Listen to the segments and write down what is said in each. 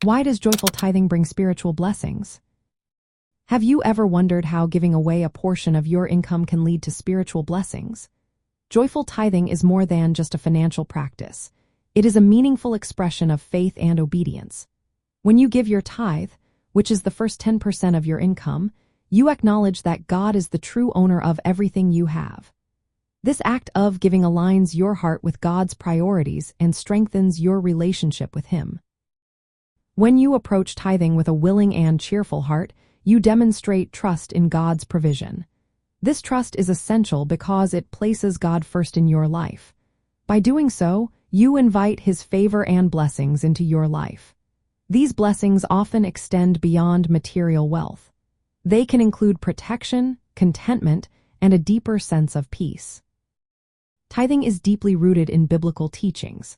Why does joyful tithing bring spiritual blessings? Have you ever wondered how giving away a portion of your income can lead to spiritual blessings? Joyful tithing is more than just a financial practice. It is a meaningful expression of faith and obedience. When you give your tithe, which is the first 10% of your income, you acknowledge that God is the true owner of everything you have. This act of giving aligns your heart with God's priorities and strengthens your relationship with Him. When you approach tithing with a willing and cheerful heart, you demonstrate trust in God's provision. This trust is essential because it places God first in your life. By doing so, you invite His favor and blessings into your life. These blessings often extend beyond material wealth. They can include protection, contentment, and a deeper sense of peace. Tithing is deeply rooted in biblical teachings.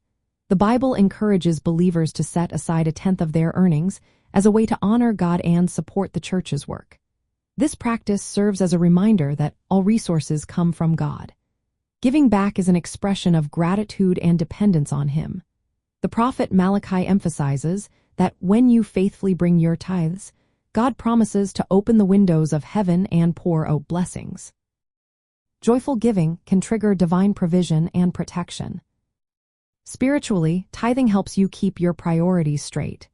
The Bible encourages believers to set aside a tenth of their earnings as a way to honor God and support the church's work. This practice serves as a reminder that all resources come from God. Giving back is an expression of gratitude and dependence on Him. The prophet Malachi emphasizes that when you faithfully bring your tithes, God promises to open the windows of heaven and pour out blessings. Joyful giving can trigger divine provision and protection. Spiritually, tithing helps you keep your priorities straight.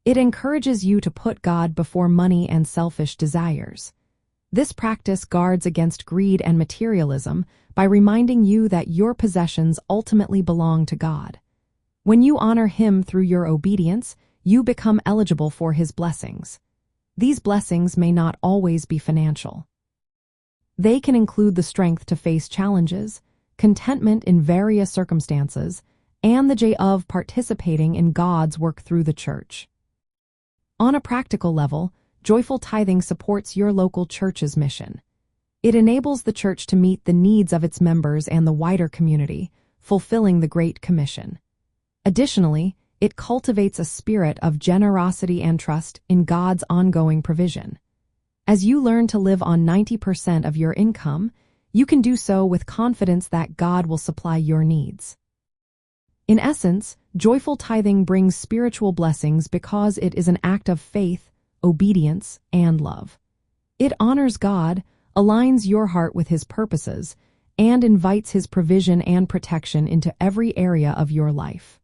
It encourages you to put God before money and selfish desires. This practice guards against greed and materialism by reminding you that your possessions ultimately belong to God. When you honor Him through your obedience, you become eligible for His blessings. These blessings may not always be financial. They can include the strength to face challenges, contentment in various circumstances, and the joy of participating in God's work through the church. On a practical level, joyful tithing supports your local church's mission. It enables the church to meet the needs of its members and the wider community, fulfilling the Great Commission. Additionally, it cultivates a spirit of generosity and trust in God's ongoing provision. As you learn to live on 90% of your income, you can do so with confidence that God will supply your needs. In essence, joyful tithing brings spiritual blessings because it is an act of faith, obedience, and love. It honors God, aligns your heart with His purposes, and invites His provision and protection into every area of your life.